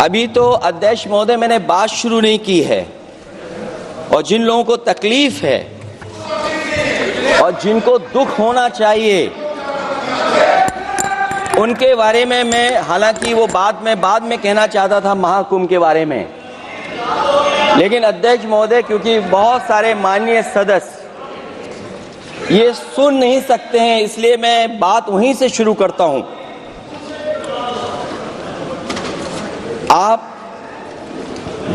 अभी तो अध्यक्ष महोदय मैंने बात शुरू नहीं की है, और जिन लोगों को तकलीफ है और जिनको दुख होना चाहिए उनके बारे में मैं, हालांकि वो बाद में कहना चाहता था महाकुंभ के बारे में, लेकिन अध्यक्ष महोदय क्योंकि बहुत सारे माननीय सदस्य ये सुन नहीं सकते हैं, इसलिए मैं बात वहीं से शुरू करता हूं। आप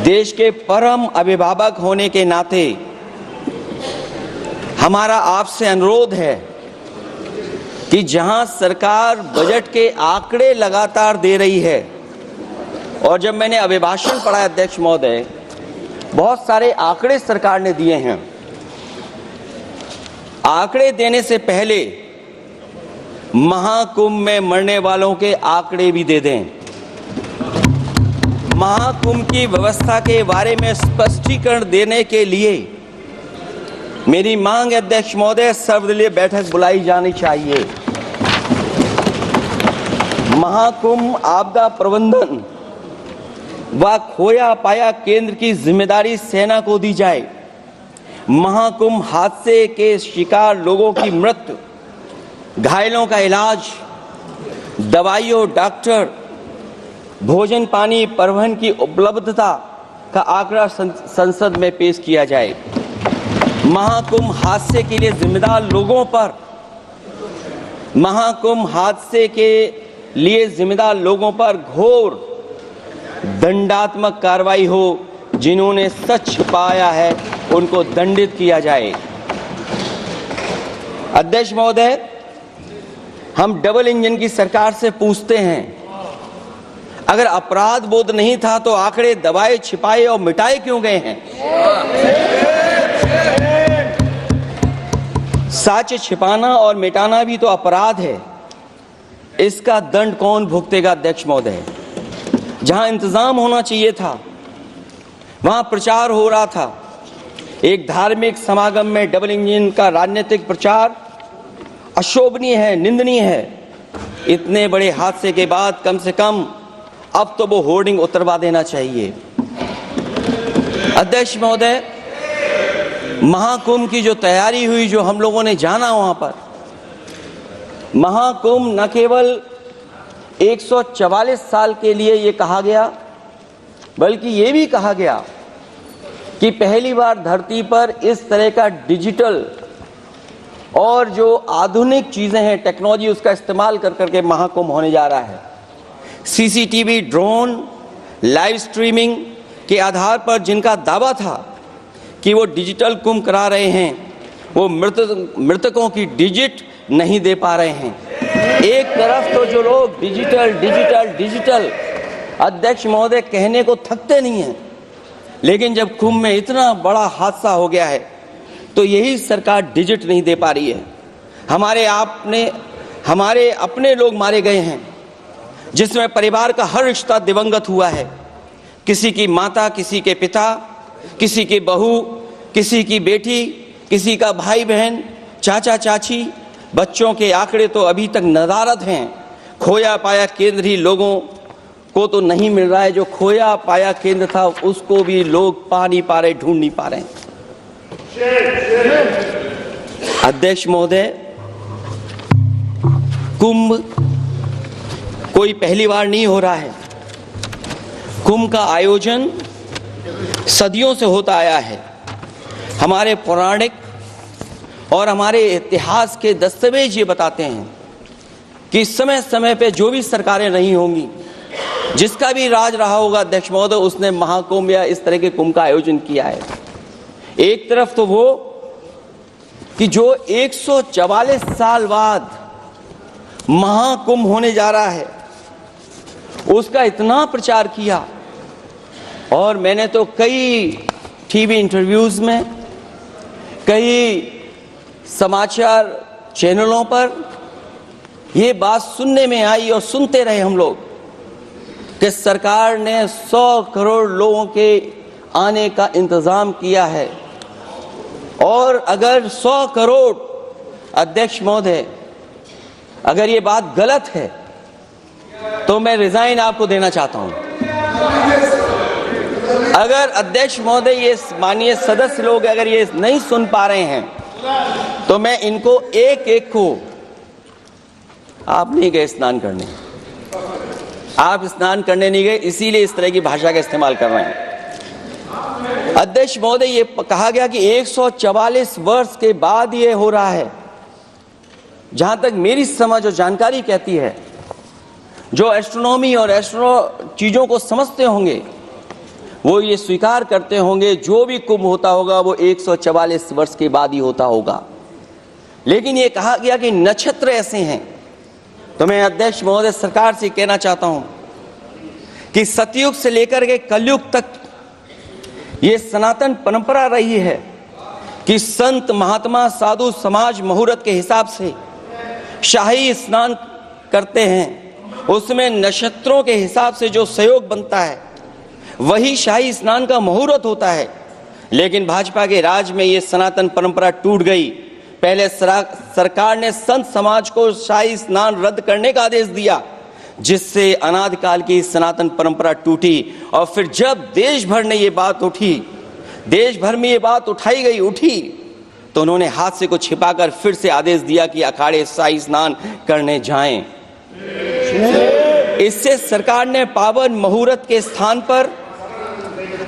देश के परम अभिभावक होने के नाते हमारा आपसे अनुरोध है कि जहां सरकार बजट के आंकड़े लगातार दे रही है, और जब मैंने अभिभाषण पढ़ा अध्यक्ष महोदय, बहुत सारे आंकड़े सरकार ने दिए हैं। आंकड़े देने से पहले महाकुंभ में मरने वालों के आंकड़े भी दे दें। महाकुंभ की व्यवस्था के बारे में स्पष्टीकरण देने के लिए मेरी मांग है अध्यक्ष महोदय, सर्वदलीय बैठक बुलाई जानी चाहिए। महाकुंभ आपदा प्रबंधन व खोया पाया केंद्र की जिम्मेदारी सेना को दी जाए। महाकुंभ हादसे के शिकार लोगों की मृत्यु, घायलों का इलाज, दवाइयों, डॉक्टर, भोजन पानी, परिवहन की उपलब्धता का आंकड़ा संसद में पेश किया जाए। महाकुंभ हादसे के लिए जिम्मेदार लोगों पर, महाकुंभ हादसे के लिए जिम्मेदार लोगों पर घोर दंडात्मक कार्रवाई हो। जिन्होंने सच छिपाया है उनको दंडित किया जाए। अध्यक्ष महोदय, हम डबल इंजन की सरकार से पूछते हैं, अगर अपराध बोध नहीं था तो आंकड़े दबाए, छिपाए और मिटाए क्यों गए हैं? सच छिपाना और मिटाना भी तो अपराध है। इसका दंड कौन भुगतेगा अध्यक्ष महोदय? जहां इंतजाम होना चाहिए था वहां प्रचार हो रहा था। एक धार्मिक समागम में डबल इंजन का राजनीतिक प्रचार अशोभनीय है, निंदनीय है। इतने बड़े हादसे के बाद कम से कम अब तो वो होर्डिंग उतरवा देना चाहिए। अध्यक्ष महोदय, महाकुंभ की जो तैयारी हुई, जो हम लोगों ने जाना वहां पर, महाकुंभ न केवल 144 साल के लिए ये कहा गया, बल्कि ये भी कहा गया कि पहली बार धरती पर इस तरह का डिजिटल और जो आधुनिक चीजें हैं, टेक्नोलॉजी, उसका इस्तेमाल कर करके महाकुंभ होने जा रहा है। सीसीटीवी, ड्रोन, लाइव स्ट्रीमिंग के आधार पर जिनका दावा था कि वो डिजिटल कुंभ करा रहे हैं, वो मृतकों की डिजिट नहीं दे पा रहे हैं। एक तरफ तो जो लोग डिजिटल डिजिटल डिजिटल अध्यक्ष महोदय कहने को थकते नहीं हैं, लेकिन जब कुंभ में इतना बड़ा हादसा हो गया है तो यही सरकार डिजिट नहीं दे पा रही है। हमारे अपने लोग मारे गए हैं, जिसमें परिवार का हर रिश्ता दिवंगत हुआ है। किसी की माता, किसी के पिता, किसी की बहू, किसी की बेटी, किसी का भाई बहन, चाचा चाची, बच्चों के आंकड़े तो अभी तक नदारद हैं। खोया पाया केंद्र ही लोगों को तो नहीं मिल रहा है। जो खोया पाया केंद्र था उसको भी लोग पा नहीं पा रहे, ढूंढ नहीं पा रहे। अध्यक्ष महोदय, कुंभ कोई पहली बार नहीं हो रहा है। कुंभ का आयोजन सदियों से होता आया है। हमारे पौराणिक और हमारे इतिहास के दस्तावेज ये बताते हैं कि समय समय पे जो भी सरकारें नहीं होंगी, जिसका भी राज रहा होगा अध्यक्ष महोदय, उसने महाकुंभ या इस तरह के कुंभ का आयोजन किया है। एक तरफ तो वो कि जो 144 साल बाद महाकुंभ होने जा रहा है, उसका इतना प्रचार किया, और मैंने तो कई टीवी इंटरव्यूज में, कई समाचार चैनलों पर ये बात सुनने में आई और सुनते रहे हम लोग कि सरकार ने 100 करोड़ लोगों के आने का इंतजाम किया है। और अगर 100 करोड़, अध्यक्ष महोदय, अगर ये बात गलत है तो मैं रिजाइन आपको देना चाहता हूं। अगर अध्यक्ष महोदय, ये माननीय सदस्य लोग अगर ये नहीं सुन पा रहे हैं तो मैं इनको एक एक को, आप नहीं गए स्नान करने, आप स्नान करने नहीं गए, इसीलिए इस तरह की भाषा का इस्तेमाल कर रहे हैं। अध्यक्ष महोदय, ये कहा गया कि 144 वर्ष के बाद ये हो रहा है। जहां तक मेरी समझ और जानकारी कहती है, जो एस्ट्रोनॉमी और एस्ट्रो चीजों को समझते होंगे वो ये स्वीकार करते होंगे, जो भी कुंभ होता होगा वो 144 वर्ष के बाद ही होता होगा। लेकिन ये कहा गया कि नक्षत्र ऐसे हैं, तो मैं अध्यक्ष महोदय सरकार से कहना चाहता हूं कि सतयुग से लेकर के कलयुग तक ये सनातन परंपरा रही है कि संत महात्मा साधु समाज मुहूर्त के हिसाब से शाही स्नान करते हैं। उसमें नक्षत्रों के हिसाब से जो सहयोग बनता है वही शाही स्नान का मुहूर्त होता है। लेकिन भाजपा के राज में ये सनातन परंपरा टूट गई। पहले सरकार ने संत समाज को शाही स्नान रद्द करने का आदेश दिया, जिससे अनादिकाल की सनातन परंपरा टूटी। और फिर जब देश भर में ये बात उठी तो उन्होंने हादसे को छिपाकर फिर से आदेश दिया कि अखाड़े शाही स्नान करने जाएं। इससे सरकार ने पावन मुहूर्त के स्थान पर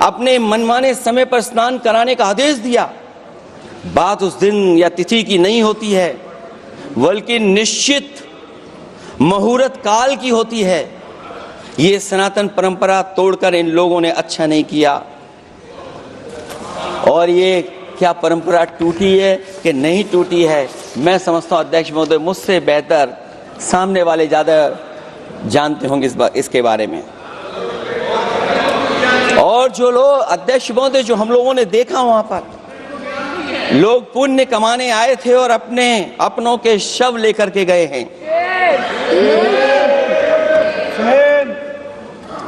अपने मनमाने समय पर स्नान कराने का आदेश दिया। बात उस दिन या तिथि की नहीं होती है, बल्कि निश्चित मुहूर्त काल की होती है। ये सनातन परंपरा तोड़कर इन लोगों ने अच्छा नहीं किया। और ये क्या परंपरा टूटी है कि नहीं टूटी है, मैं समझता हूं अध्यक्ष महोदय मुझसे बेहतर सामने वाले ज्यादा जानते होंगे इसके बारे में। और जो लोग अध्यक्ष महोदय, जो हम लोगों ने देखा वहां पर लोग पुण्य कमाने आए थे और अपनों के शव लेकर के गए हैं।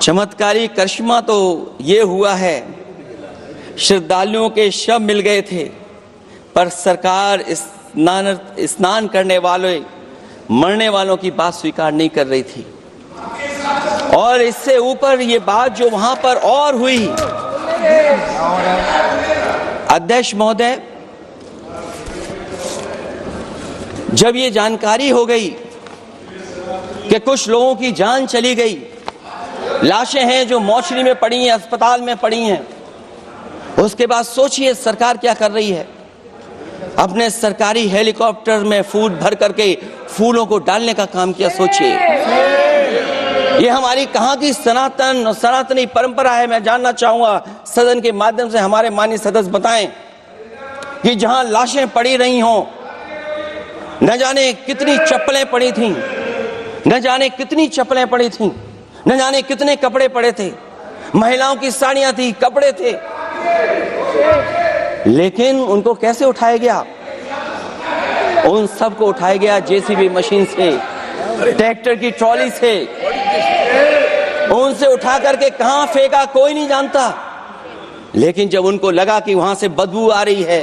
चमत्कारी करिश्मा तो ये हुआ है, श्रद्धालुओं के शव मिल गए थे, पर सरकार स्नान करने वाले मरने वालों की बात स्वीकार नहीं कर रही थी। और इससे ऊपर ये बात जो वहां पर और हुई, अध्यक्ष महोदय, जब ये जानकारी हो गई कि कुछ लोगों की जान चली गई, लाशें हैं जो मोर्चरी में पड़ी हैं, अस्पताल में पड़ी हैं, उसके बाद सोचिए सरकार क्या कर रही है। अपने सरकारी हेलीकॉप्टर में फूल भर करके फूलों को डालने का काम किया। सोचिए ये हमारी कहां की सनातनी परंपरा है। मैं जानना चाहूंगा सदन के माध्यम से हमारे माननीय सदस्य बताएं कि जहां लाशें पड़ी रही हों, न जाने कितनी चप्पलें पड़ी थीं, न जाने कितने कपड़े पड़े थे, महिलाओं की साड़ियां थी, कपड़े थे, लेकिन उनको कैसे उठाया गया? उन सबको उठाया गया जेसीबी मशीन से, ट्रैक्टर की ट्रॉली से। उनसे उठा करके कहां फेंका कोई नहीं जानता, लेकिन जब उनको लगा कि वहां से बदबू आ रही है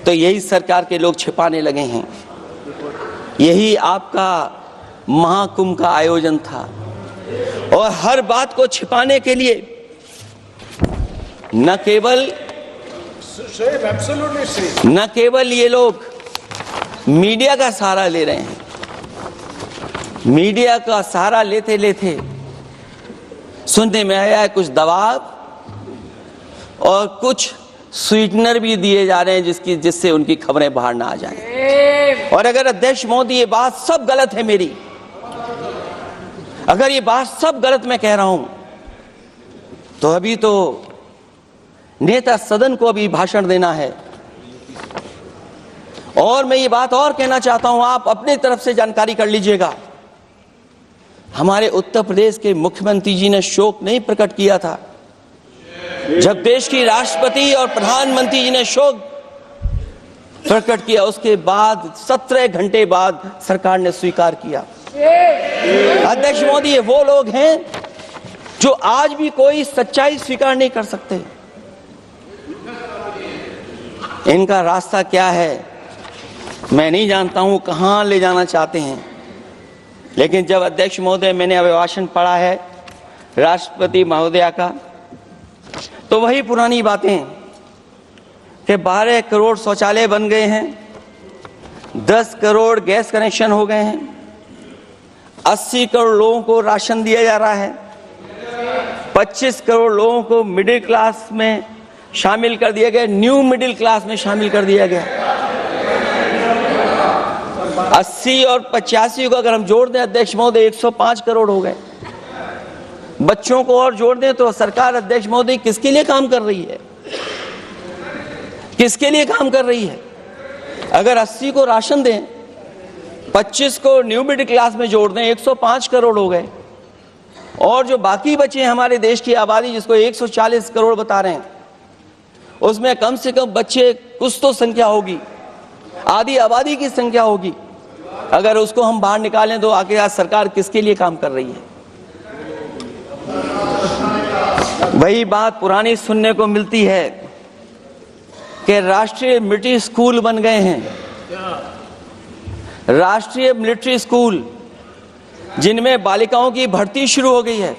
तो यही सरकार के लोग छिपाने लगे हैं। यही आपका महाकुंभ का आयोजन था। और हर बात को छिपाने के लिए न केवल ये लोग मीडिया का सहारा ले रहे हैं, मीडिया का सहारा लेते लेते सुनने में आया है कुछ दबाव और कुछ स्वीटनर भी दिए जा रहे हैं जिससे उनकी खबरें बाहर ना आ जाएं। और अगर अध्यक्ष मोदी ये बात सब गलत है मेरी, अगर ये बात सब गलत मैं कह रहा हूं, तो अभी तो नेता सदन को अभी भाषण देना है। और मैं ये बात और कहना चाहता हूं, आप अपनी तरफ से जानकारी कर लीजिएगा। हमारे उत्तर प्रदेश के मुख्यमंत्री जी ने शोक नहीं प्रकट किया था। जब देश की राष्ट्रपति और प्रधानमंत्री जी ने शोक प्रकट किया, उसके बाद 17 घंटे बाद सरकार ने स्वीकार किया। अध्यक्ष मोदी, ये वो लोग हैं जो आज भी कोई सच्चाई स्वीकार नहीं कर सकते। इनका रास्ता क्या है मैं नहीं जानता हूं, कहां ले जाना चाहते हैं। लेकिन जब अध्यक्ष महोदय मैंने अभिभाषण पढ़ा है, राष्ट्रपति महोदया का, तो वही पुरानी बातें कि 12 करोड़ शौचालय बन गए हैं, 10 करोड़ गैस कनेक्शन हो गए हैं, 80 करोड़ लोगों को राशन दिया जा रहा है, 25 करोड़ लोगों को मिडिल क्लास में शामिल कर दिया गया, न्यू मिडिल क्लास में शामिल कर दिया गया। 80 और 85 को अगर हम जोड़ दें अध्यक्ष महोदय 105 करोड़ हो गए। बच्चों को और जोड़ दें तो सरकार अध्यक्ष महोदय किसके लिए काम कर रही है, किसके लिए काम कर रही है? अगर 80 को राशन दें, 25 को न्यू मिडिल क्लास में जोड़ दें, 105 करोड़ हो गए। और जो बाकी बचे हैं हमारे देश की आबादी जिसको 140 करोड़ बता रहे हैं, उसमें कम से कम बच्चे कुछ तो संख्या होगी, आधी आबादी की संख्या होगी। अगर उसको हम बाहर निकालें तो आखिर आज सरकार किसके लिए काम कर रही है? वही बात पुरानी सुनने को मिलती है कि राष्ट्रीय मिलिट्री स्कूल बन गए हैं, राष्ट्रीय मिलिट्री स्कूल जिनमें बालिकाओं की भर्ती शुरू हो गई है।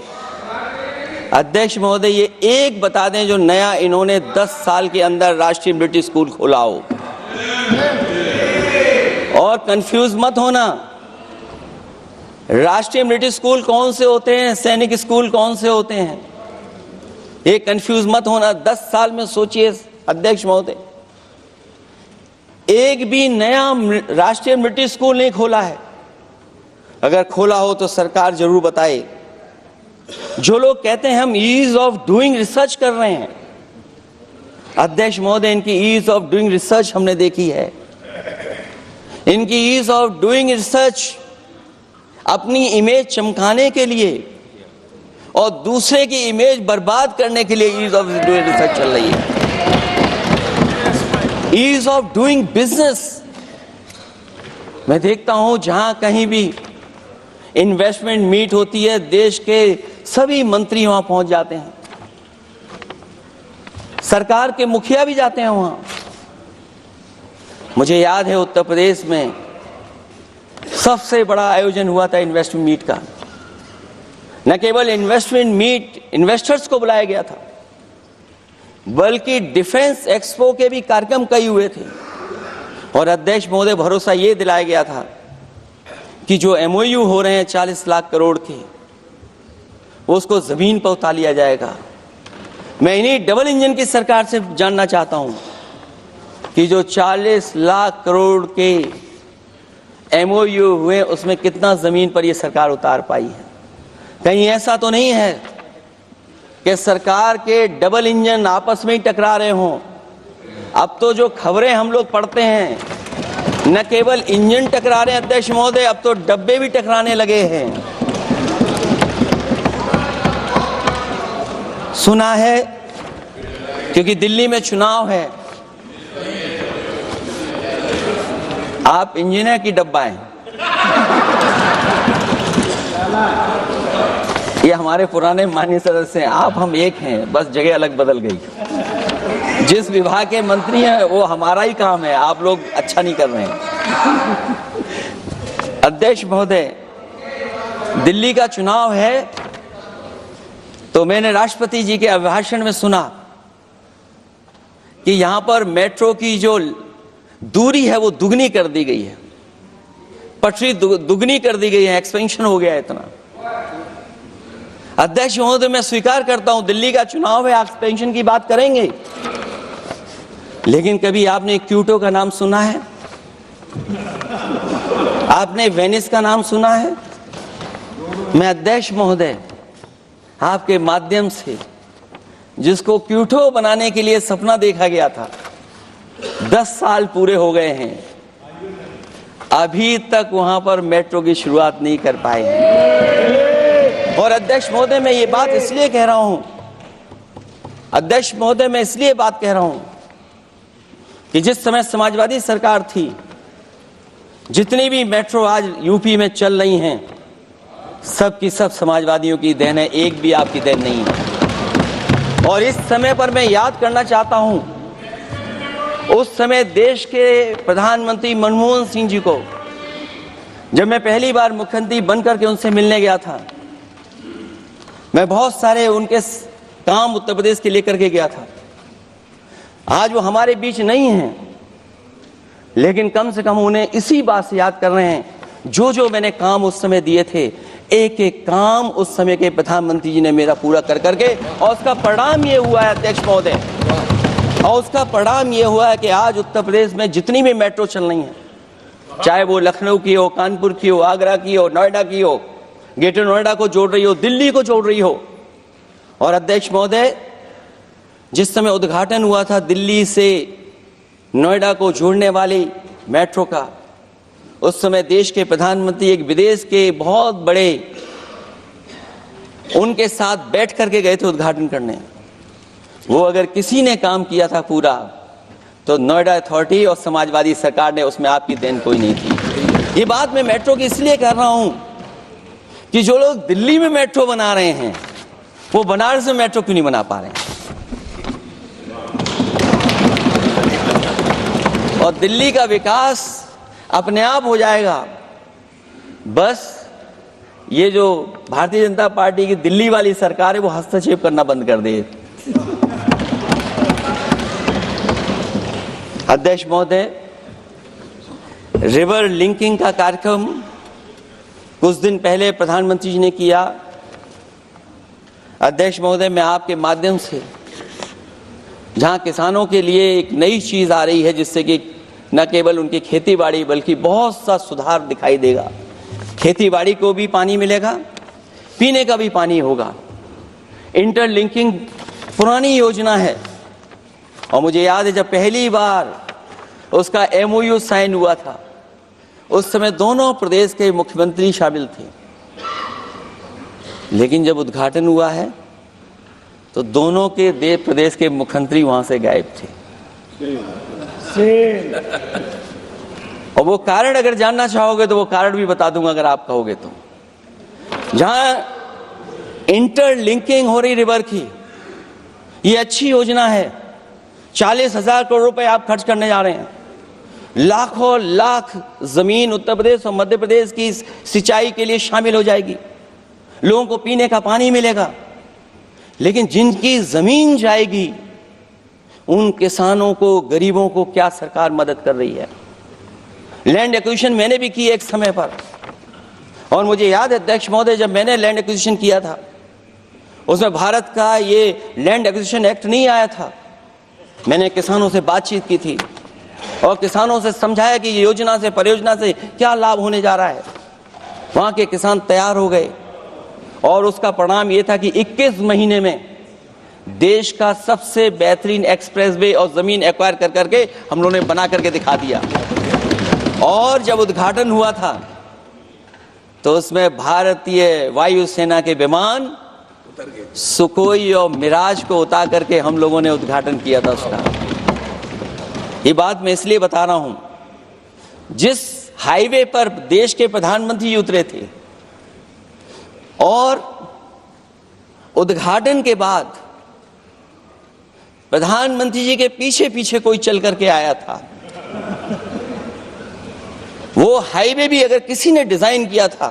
अध्यक्ष महोदय, ये एक बता दें जो नया इन्होंने 10 साल के अंदर राष्ट्रीय मिलिट्री स्कूल खोला हो। और कंफ्यूज मत होना, राष्ट्रीय मिलिट्री स्कूल कौन से होते हैं, सैनिक स्कूल कौन से होते हैं, ये कंफ्यूज मत होना। 10 साल में सोचिए अध्यक्ष महोदय, एक भी नया राष्ट्रीय मिलिट्री स्कूल नहीं खोला है। अगर खोला हो तो सरकार जरूर बताए। जो लोग कहते हैं हम ईज ऑफ डूइंग रिसर्च कर रहे हैं, अध्यक्ष महोदय इनकी ईज ऑफ डूइंग रिसर्च हमने देखी है। इनकी ईज ऑफ डूइंग रिसर्च अपनी इमेज चमकाने के लिए और दूसरे की इमेज बर्बाद करने के लिए ईज ऑफ डूइंग रिसर्च चल रही है। ईज ऑफ डूइंग बिजनेस, मैं देखता हूं जहां कहीं भी इन्वेस्टमेंट मीट होती है, देश के सभी मंत्री वहां पहुंच जाते हैं, सरकार के मुखिया भी जाते हैं वहां। मुझे याद है उत्तर प्रदेश में सबसे बड़ा आयोजन हुआ था इन्वेस्टमेंट मीट का। न केवल इन्वेस्टमेंट मीट इन्वेस्टर्स को बुलाया गया था, बल्कि डिफेंस एक्सपो के भी कार्यक्रम कई हुए थे। और अध्यक्ष महोदय भरोसा ये दिलाया गया था कि जो एमओयू हो रहे हैं 40 लाख करोड़ के, वो उसको जमीन पर उतार लिया जाएगा। मैं इन्हीं डबल इंजन की सरकार से जानना चाहता हूं कि जो 40 लाख करोड़ के एमओयू हुए उसमें कितना जमीन पर ये सरकार उतार पाई है। कहीं ऐसा तो नहीं है कि सरकार के डबल इंजन आपस में ही टकरा रहे हों। अब तो जो खबरें हम लोग पढ़ते हैं, न केवल इंजन टकरा रहे हैं अध्यक्ष महोदय, अब तो डब्बे भी टकराने लगे हैं। सुना है क्योंकि दिल्ली में चुनाव है, आप इंजीनियर की डब्बा हैं। ये हमारे पुराने माननीय सदस्य हैं, आप हम एक हैं, बस जगह अलग बदल गई। जिस विभाग के मंत्री हैं वो हमारा ही काम है, आप लोग अच्छा नहीं कर रहे हैं। अध्यक्ष महोदय, दिल्ली का चुनाव है तो मैंने राष्ट्रपति जी के अभिभाषण में सुना कि यहां पर मेट्रो की जो दूरी है वो दुगनी कर दी गई है, पटरी दुगनी कर दी गई है, एक्सपेंशन हो गया है इतना। अध्यक्ष महोदय, मैं स्वीकार करता हूं दिल्ली का चुनाव है, एक्सपेंशन की बात करेंगे, लेकिन कभी आपने क्यूटो का नाम सुना है? आपने वेनिस का नाम सुना है? मैं अध्यक्ष महोदय आपके माध्यम से, जिसको क्यूटो बनाने के लिए सपना देखा गया था, 10 साल पूरे हो गए हैं, अभी तक वहां पर मेट्रो की शुरुआत नहीं कर पाए हैं। और अध्यक्ष महोदय, मैं ये बात इसलिए कह रहा हूं, अध्यक्ष महोदय मैं इसलिए बात कह रहा हूं कि जिस समय समाजवादी सरकार थी, जितनी भी मेट्रो आज यूपी में चल रही हैं, सब की सब समाजवादियों की देन है, एक भी आपकी देन नहीं है। और इस समय पर मैं याद करना चाहता हूं, उस समय देश के प्रधानमंत्री मनमोहन सिंह जी को जब मैं पहली बार मुख्यमंत्री बनकर के उनसे मिलने गया था, मैं बहुत सारे उनके काम उत्तर प्रदेश के लेकर के गया था। आज वो हमारे बीच नहीं हैं, लेकिन कम से कम उन्हें इसी बात से याद कर रहे हैं, जो जो मैंने काम उस समय दिए थे, एक एक काम उस समय के प्रधानमंत्री जी ने मेरा पूरा कर करके, और उसका परिणाम ये हुआ है अध्यक्ष महोदय, और उसका परिणाम ये हुआ है कि आज उत्तर प्रदेश में जितनी भी मेट्रो चल रही हैं, चाहे वो लखनऊ की हो, कानपुर की हो, आगरा की हो, नोएडा की हो, ग्रेटर नोएडा को जोड़ रही हो, दिल्ली को जोड़ रही हो। और अध्यक्ष महोदय, जिस समय उद्घाटन हुआ था दिल्ली से नोएडा को जोड़ने वाली मेट्रो का, उस समय देश के प्रधानमंत्री एक विदेश के बहुत बड़े उनके साथ बैठ करके गए थे उद्घाटन करने। वो अगर किसी ने काम किया था पूरा, तो नोएडा अथॉरिटी और समाजवादी सरकार ने, उसमें आपकी देन कोई नहीं थी। ये बात मैं मेट्रो की इसलिए कर रहा हूं कि जो लोग दिल्ली में मेट्रो बना रहे हैं, वो बनारस में मेट्रो क्यों नहीं बना पा रहे हैं। और दिल्ली का विकास अपने आप हो जाएगा, बस ये जो भारतीय जनता पार्टी की दिल्ली वाली सरकार है वो हस्तक्षेप करना बंद कर दे। अध्यक्ष महोदय, रिवर लिंकिंग का कार्यक्रम कुछ दिन पहले प्रधानमंत्री जी ने किया। अध्यक्ष महोदय, मैं आपके माध्यम से, जहां किसानों के लिए एक नई चीज आ रही है, जिससे कि न केवल उनकी खेती बाड़ी बल्कि बहुत सा सुधार दिखाई देगा। खेती बाड़ी को भी पानी मिलेगा, पीने का भी पानी होगा। इंटरलिंकिंग पुरानी योजना है, और मुझे याद है जब पहली बार उसका MOU साइन हुआ था, उस समय दोनों प्रदेश के मुख्यमंत्री शामिल थे, लेकिन जब उद्घाटन हुआ है तो दोनों के प्रदेश के मुख्यमंत्री वहां से गायब थे। और वो कारण अगर जानना चाहोगे तो वो कारण भी बता दूंगा अगर आप कहोगे तो। जहां इंटरलिंकिंग हो रही रिवर की, ये अच्छी योजना है। 40,000 करोड़ रुपए आप खर्च करने जा रहे हैं। लाखों लाख जमीन उत्तर प्रदेश और मध्य प्रदेश की सिंचाई के लिए शामिल हो जाएगी, लोगों को पीने का पानी मिलेगा। लेकिन जिनकी जमीन जाएगी, उन किसानों को, गरीबों को क्या सरकार मदद कर रही है? लैंड एक्विजिशन मैंने भी की एक समय पर, और मुझे याद है अध्यक्ष महोदय, जब मैंने लैंड एक्विजिशन किया था, उसमें भारत का ये लैंड एक्विजिशन एक्ट नहीं आया था। मैंने किसानों से बातचीत की थी और किसानों से समझाया कि ये योजना से, परियोजना से क्या लाभ होने जा रहा है। वहां के किसान तैयार हो गए, और उसका परिणाम ये था कि 21 महीने में देश का सबसे बेहतरीन एक्सप्रेसवे और जमीन एक्वायर कर करके हम लोगों ने बना करके दिखा दिया। और जब उद्घाटन हुआ था तो उसमें भारतीय वायुसेना के विमान सुखोई और मिराज को उतार करके हम लोगों ने उद्घाटन किया था उसका। ये बात मैं इसलिए बता रहा हूं, जिस हाईवे पर देश के प्रधानमंत्री उतरे थे और उद्घाटन के बाद प्रधानमंत्री जी के पीछे पीछे कोई चल करके आया था। वो हाईवे भी अगर किसी ने डिजाइन किया था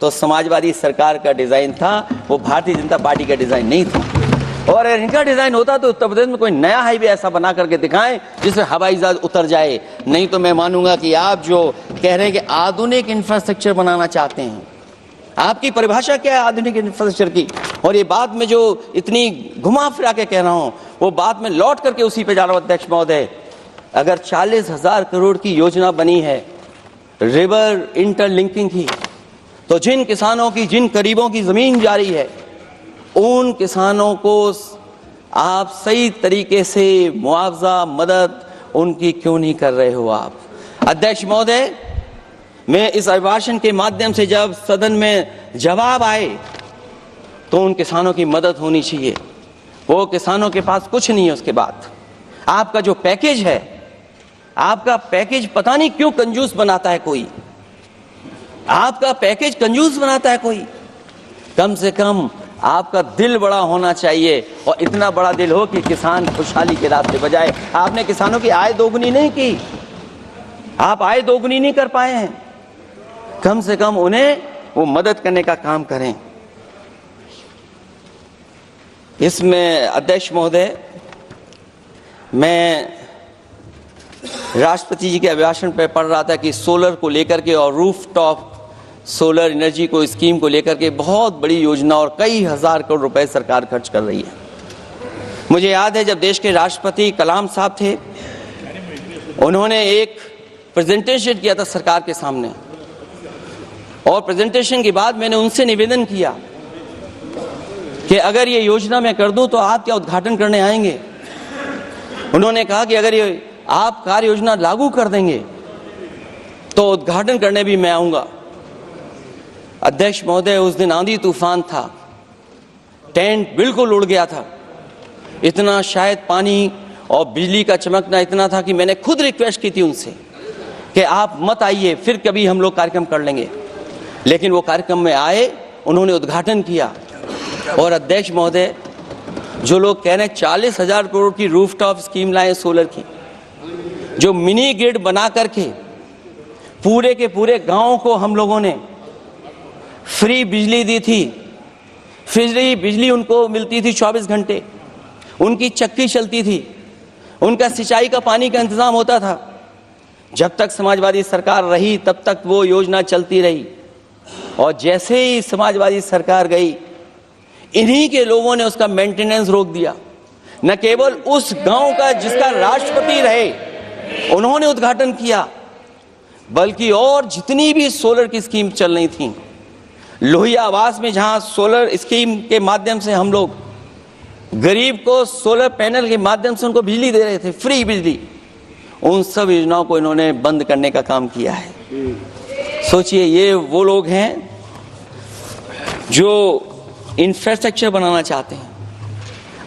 तो समाजवादी सरकार का डिजाइन था, वो भारतीय जनता पार्टी का डिजाइन नहीं था। और अगर इनका डिजाइन होता तो उत्तर प्रदेश में कोई नया हाईवे ऐसा बना करके दिखाएं जिससे हवाई जहाज उतर जाए। नहीं तो मैं मानूंगा कि आप जो कह रहे हैं कि आधुनिक इंफ्रास्ट्रक्चर बनाना चाहते हैं, आपकी परिभाषा क्या है आधुनिक इंफ्रास्ट्रक्चर की? और ये बात में जो इतनी घुमा फिरा के कह रहा हूं, वो बात में लौट करके उसी पे जा रहा हूं अध्यक्ष महोदय। अगर 40,000 करोड़ की योजना बनी है रिवर इंटरलिंकिंग की, तो जिन किसानों की, जिन गरीबों की जमीन जा रही है, उन किसानों को आप सही तरीके से मुआवजा, मदद उनकी क्यों नहीं कर रहे हो आप? अध्यक्ष महोदय, मैं इस अभिभाषण के माध्यम से जब सदन में जवाब आए तो उन किसानों की मदद होनी चाहिए। वो किसानों के पास कुछ नहीं है। उसके बाद आपका जो पैकेज है, आपका पैकेज पता नहीं क्यों कंजूस बनाता है कोई, आपका पैकेज कंजूस बनाता है कोई। कम से कम आपका दिल बड़ा होना चाहिए, और इतना बड़ा दिल हो कि किसान खुशहाली के रास्ते बजाए। आपने किसानों की आय दोगुनी नहीं की, आप आय दोगुनी नहीं कर पाए हैं। कम से कम उन्हें वो मदद करने का काम करें। इसमें अध्यक्ष महोदय, मैं राष्ट्रपति जी के अभिभाषण पर पढ़ रहा था कि सोलर को लेकर के और रूफटॉप सोलर एनर्जी को स्कीम को लेकर के बहुत बड़ी योजना और कई हजार करोड़ रुपए सरकार खर्च कर रही है। मुझे याद है जब देश के राष्ट्रपति कलाम साहब थे, उन्होंने एक प्रेजेंटेशन किया था सरकार के सामने, और प्रेजेंटेशन के बाद मैंने उनसे निवेदन किया कि अगर ये योजना मैं कर दूं तो आप क्या उद्घाटन करने आएंगे। उन्होंने कहा कि अगर ये आप कार्य योजना लागू कर देंगे तो उद्घाटन करने भी मैं आऊंगा। अध्यक्ष महोदय, उस दिन आंधी तूफान था, टेंट बिल्कुल उड़ गया था, इतना शायद पानी और बिजली का चमकना इतना था कि मैंने खुद रिक्वेस्ट की थी उनसे कि आप मत आइए, फिर कभी हम लोग कार्यक्रम कर लेंगे। लेकिन वो कार्यक्रम में आए, उन्होंने उद्घाटन किया। और अध्यक्ष महोदय, जो लोग कह रहे हैं 40,000 करोड़ की रूफटॉप स्कीम लाए सोलर की, जो मिनी ग्रिड बना करके पूरे के पूरे गांव को हम लोगों ने फ्री बिजली दी थी। फ्री बिजली उनको मिलती थी 24 घंटे, उनकी चक्की चलती थी, उनका सिंचाई का पानी का इंतजाम होता था। जब तक समाजवादी सरकार रही तब तक वो योजना चलती रही, और जैसे ही समाजवादी सरकार गई, इन्हीं के लोगों ने उसका मेंटेनेंस रोक दिया। न केवल उस गांव का जिसका राष्ट्रपति रहे उन्होंने उद्घाटन किया, बल्कि और जितनी भी सोलर की स्कीम चल रही थी, लोहिया आवास में जहां सोलर स्कीम के माध्यम से हम लोग गरीब को सोलर पैनल के माध्यम से उनको बिजली दे रहे थे, फ्री बिजली, उन सब योजनाओं को इन्होंने बंद करने का काम किया है। सोचिए, ये वो लोग हैं जो इंफ्रास्ट्रक्चर बनाना चाहते हैं।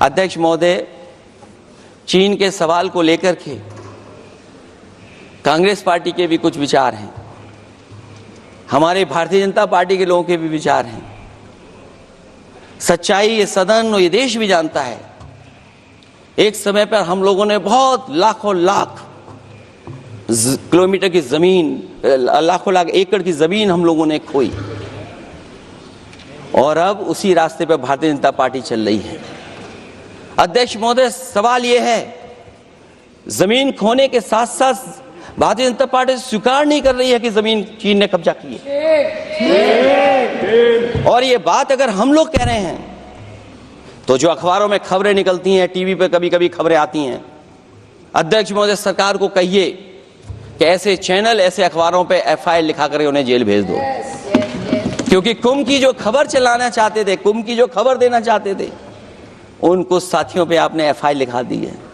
अध्यक्ष महोदय, चीन के सवाल को लेकर के कांग्रेस पार्टी के भी कुछ विचार हैं, हमारे भारतीय जनता पार्टी के लोगों के भी विचार हैं। सच्चाई ये सदन और ये देश भी जानता है, एक समय पर हम लोगों ने बहुत लाखों लाख किलोमीटर की जमीन, लाखों लाख एकड़ की जमीन हम लोगों ने खोई, और अब उसी रास्ते पर भारतीय जनता पार्टी चल रही है। अध्यक्ष महोदय, सवाल यह है, जमीन खोने के साथ साथ भारतीय जनता पार्टी स्वीकार नहीं कर रही है कि जमीन चीन ने कब्जा की है। और ये बात अगर हम लोग कह रहे हैं तो जो अखबारों में खबरें निकलती हैं, टीवी पे कभी कभी खबरें आती हैं, अध्यक्ष महोदय सरकार को कहिए कि ऐसे चैनल, ऐसे अखबारों पे FIR लिखा कर उन्हें जेल भेज दो। क्योंकि कुंभ की जो खबर चलाना चाहते थे, कुंभ की जो खबर देना चाहते थे, उन कुछ साथियों पे आपने FIR लिखा दी है।